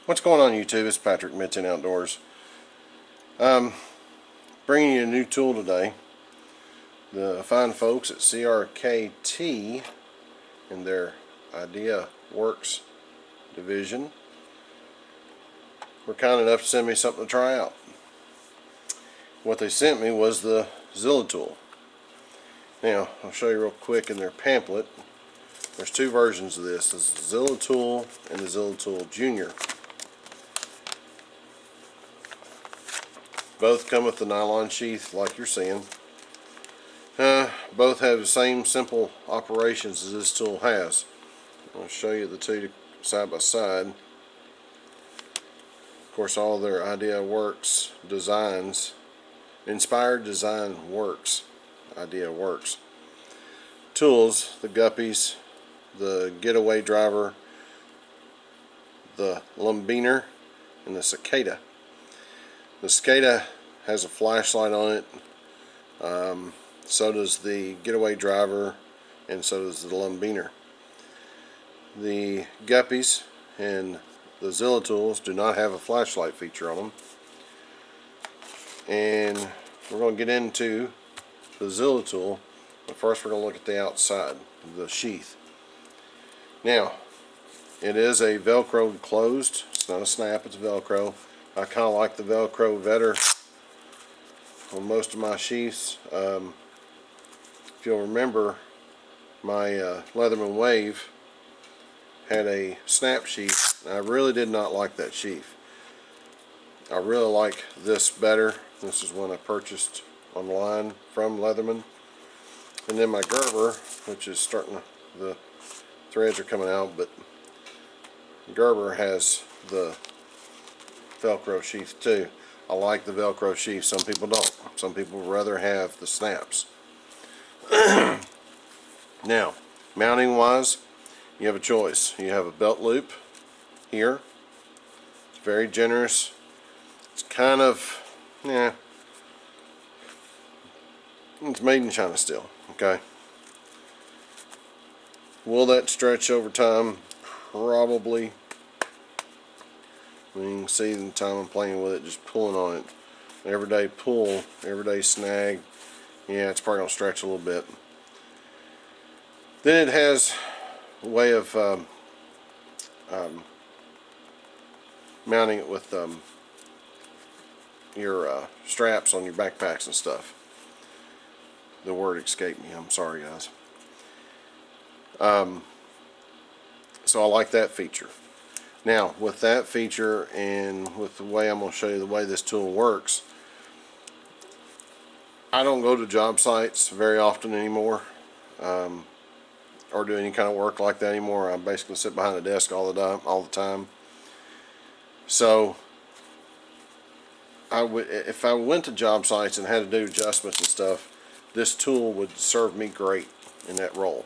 What's going on YouTube? It's Patrick, Mid-10 Outdoors. Bringing you a new tool today. The fine folks at CRKT in their Idea Works division were kind enough to send me something to try out. What they sent me was the Zilla-Tool. Now, I'll show you real quick in their pamphlet. There's two versions of this. There's the Zilla-Tool and the Zilla-Tool Junior. Both come with the nylon sheath like you're seeing. Both have the same simple operations as this tool has. I'll show you the two side by side. Of course, all their Idea Works designs, inspired design works, Idea Works. Tools, the guppies, the getaway driver, the lumbiner, and the cicada. The cicada has a flashlight on it, so does the getaway driver, and so does the lumbiner. The guppies and the Zilla-Tools do not have a flashlight feature on them. And we're going to get into the Zilla-Tool, but first we're going to look at the outside, the sheath. Now, it is a Velcro closed. It's not a snap, it's Velcro. I kind of like the Velcro better on most of my sheaths. If you'll remember, my Leatherman Wave had a snap sheath. I really did not like that sheath. I really like this better. This is one I purchased online from Leatherman. And then my Gerber, which is starting, the threads are coming out, but Gerber has the Velcro sheath too. I like the Velcro sheath. Some people don't. Some people would rather have the snaps. Now, mounting wise, you have a choice. You have a belt loop here. It's very generous. It's kind of, it's made in China still. Okay. Will that stretch over time? Probably. You can see the time I'm playing with it, just pulling on it. Everyday pull, everyday snag. Yeah, it's probably going to stretch a little bit. Then it has a way of mounting it with your straps on your backpacks and stuff. The word escaped me. I'm sorry, guys. So I like that feature. Now, with that feature and with the way I'm going to show you the way this tool works, I don't go to job sites very often anymore, or do any kind of work like that anymore. I basically sit behind a desk all the time. So, if I went to job sites and had to do adjustments and stuff, this tool would serve me great in that role.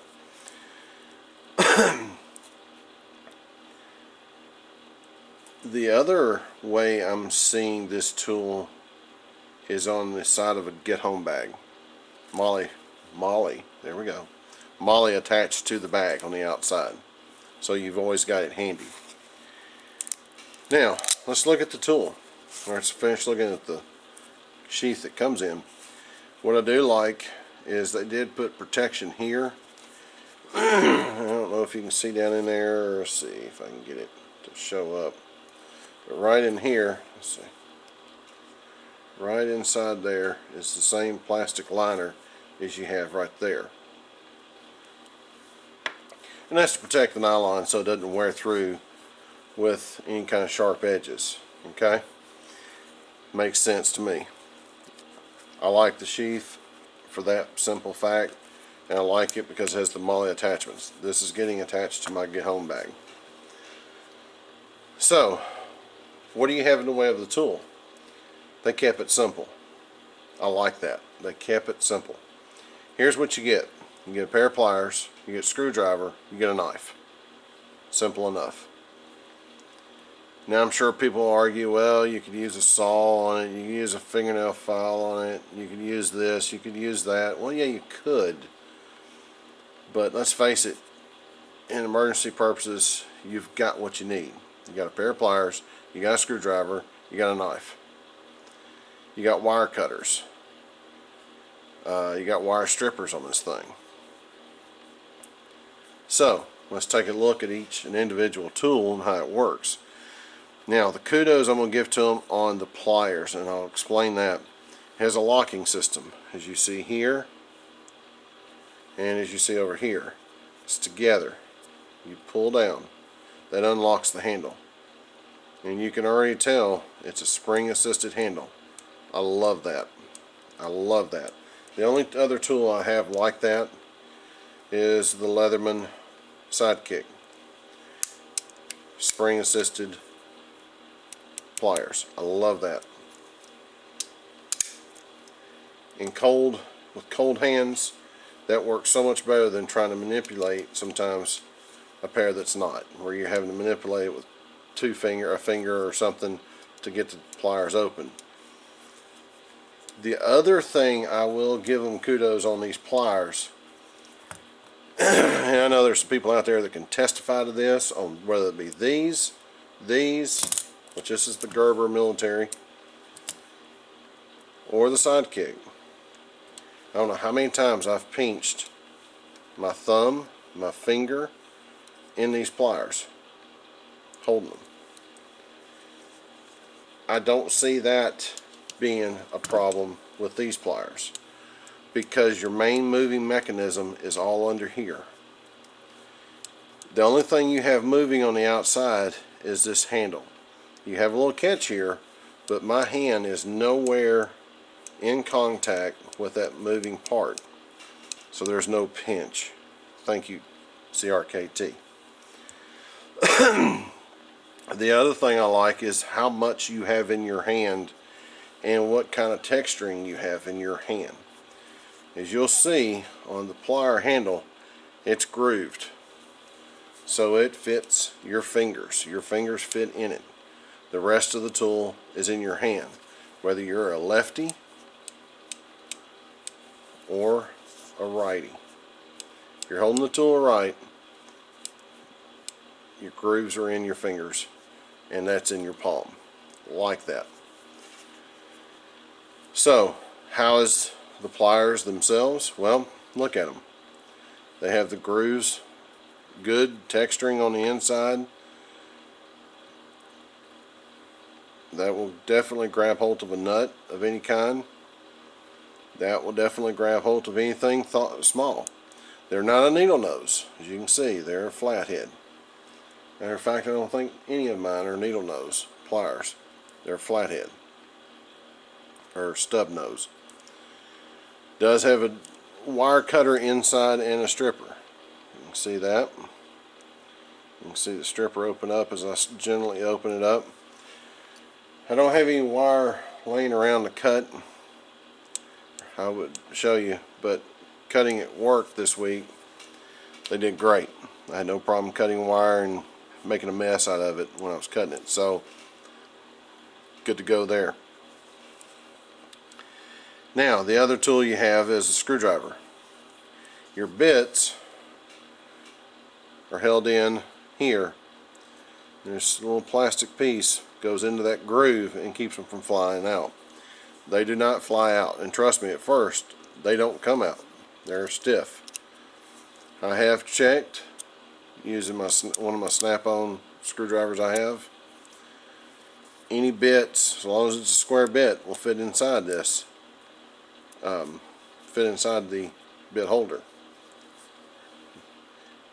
The other way I'm seeing this tool is on the side of a get home bag. Molly, there we go. Molly attached to the bag on the outside. So you've always got it handy. Now, let's look at the tool. Let's finish looking at the sheath that comes in. What I do like is they did put protection here. I don't know if you can see down in there, or see if I can get it to show up. But right in here, let's see, right inside there is the same plastic liner as you have right there. And that's to protect the nylon so it doesn't wear through with any kind of sharp edges. Okay? Makes sense to me. I like the sheath for that simple fact, and I like it because it has the MOLLE attachments. This is getting attached to my get home bag. So, what do you have in the way of the tool? They kept it simple. I like that. They kept it simple. Here's what you get. You get a pair of pliers, you get a screwdriver, you get a knife. Simple enough. Now I'm sure people will argue, well, you could use a saw on it, you could use a fingernail file on it, you could use this, you could use that. Well, yeah, you could. But let's face it, in emergency purposes, you've got what you need. You got a pair of pliers, you got a screwdriver, you got a knife. You got wire cutters. You got wire strippers on this thing. So let's take a look at each an individual tool and how it works. Now the kudos I'm going to give to them on the pliers, and I'll explain that. It has a locking system, as you see here and as you see over here. It's together. You pull down, that unlocks the handle, and you can already tell it's a spring assisted handle. I love that. I love that. The only other tool I have like that is the Leatherman Sidekick. Spring assisted pliers. I love that. With cold hands, that works so much better than trying to manipulate sometimes a pair that's not, where you're having to manipulate it with a finger or something to get the pliers open. The other thing I will give them kudos on these pliers, and I know there's some people out there that can testify to this, on whether it be these, which this is the Gerber military, or the Sidekick. I don't know how many times I've pinched my thumb, my finger in these pliers, holding them. I don't see that being a problem with these pliers, because your main moving mechanism is all under here. The only thing you have moving on the outside is this handle. You have a little catch here, but my hand is nowhere in contact with that moving part, so there's no pinch. Thank you, CRKT. The other thing I like is how much you have in your hand and what kind of texturing you have in your hand. As you'll see on the plier handle, it's grooved, so it fits your fingers. Your fingers fit in it. The rest of the tool is in your hand, whether you're a lefty or a righty. If you're holding the tool right, your grooves are in your fingers, and that's in your palm, like that. So, how is the pliers themselves? Well, look at them. They have the grooves, good texturing on the inside. That will definitely grab hold of a nut of any kind. That will definitely grab hold of anything small. They're not a needle nose, as you can see. They're a flathead. Matter of fact, I don't think any of mine are needle nose pliers. They're flathead or stub nose. Does have a wire cutter inside and a stripper. You can see that. You can see the stripper open up as I gently open it up. I don't have any wire laying around to cut. I would show you, but cutting at work this week, they did great. I had no problem cutting wire and making a mess out of it when I was cutting it, so good to go there. Now the other tool you have is a screwdriver. Your bits are held in here. There's a little plastic piece goes into that groove and keeps them from flying out. They do not fly out, and trust me, at first they don't come out. They're stiff. I have checked using one of my snap-on screwdrivers I have. Any bits, as long as it's a square bit, will fit inside this. Fit inside the bit holder.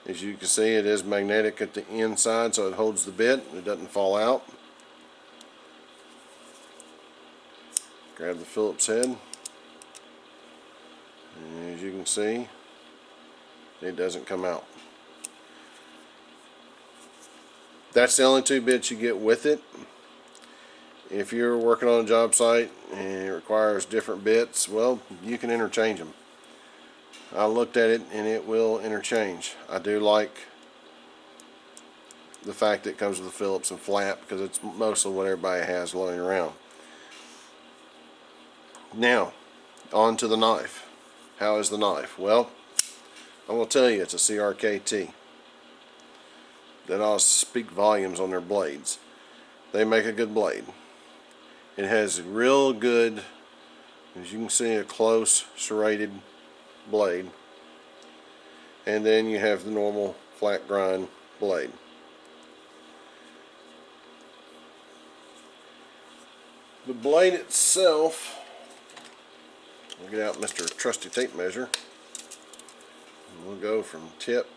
As you can see, it is magnetic at the inside, so it holds the bit and it doesn't fall out. Grab the Phillips head, and as you can see, it doesn't come out. That's the only two bits you get with it. If you're working on a job site and it requires different bits, well, you can interchange them. I looked at it and it will interchange. I do like the fact that it comes with a Phillips and flat, because it's mostly what everybody has laying around. Now, on to the knife. How is the knife? Well, I'm going to tell you, it's a CRKT. That ought to speak volumes on their blades. they make a good blade. It has a real good, as you can see, a close serrated blade. And then you have the normal flat grind blade. The blade itself, we'll get out Mr. Trusty Tape Measure. And we'll go from tip.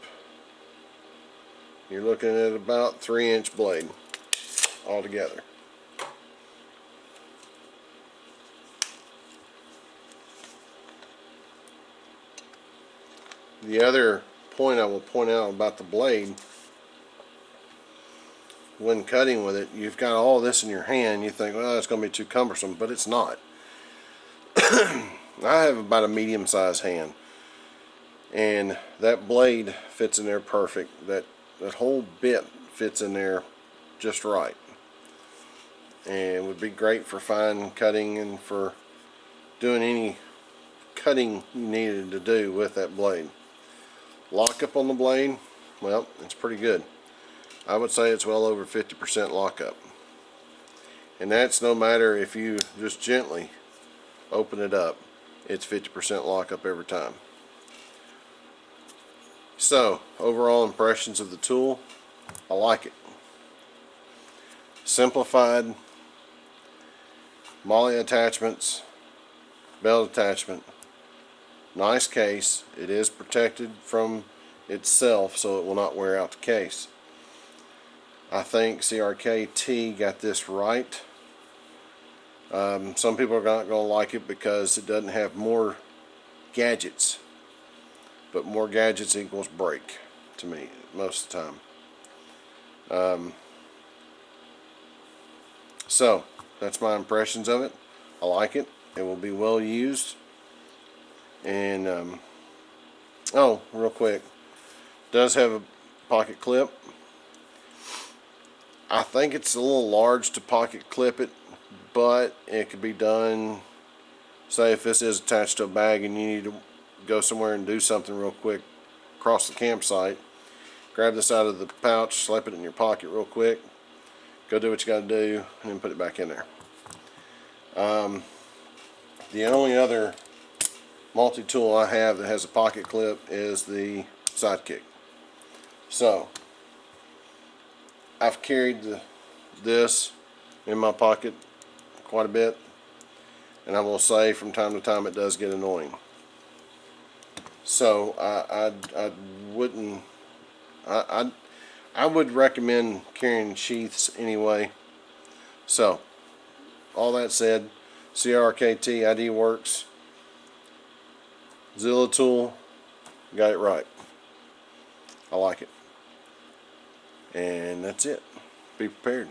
You're looking at about 3-inch blade altogether. The other point I will point out about the blade, when cutting with it, you've got all this in your hand. You think, well, it's going to be too cumbersome, but it's not. I have about a medium-sized hand, and that blade fits in there perfect. That whole bit fits in there just right, and would be great for fine cutting and for doing any cutting you needed to do with that blade. Lockup on the blade, well, it's pretty good. I would say it's well over 50% lockup, and that's no matter if you just gently open it up. It's 50% lockup every time. So, overall impressions of the tool, I like it. Simplified, MOLLE attachments, belt attachment, nice case. It is protected from itself, so it will not wear out the case. I think CRKT got this right. Some people are not going to like it because it doesn't have more gadgets, but more gadgets equals break to me most of the time. So that's my impressions of it. I like it. It will be well used. And oh, real quick, does have a pocket clip. I think it's a little large to pocket clip it, but it could be done. Say if this is attached to a bag and you need to go somewhere and do something real quick across the campsite, grab this out of the pouch, slip it in your pocket real quick, go do what you got to do, and then put it back in there. The only other multi-tool I have that has a pocket clip is the Sidekick. So I've carried this in my pocket quite a bit, and I will say from time to time it does get annoying. So I would recommend carrying sheaths anyway. So all that said, CRKT ID works. Zilla-Tool, got it right. I like it. And that's it. Be prepared.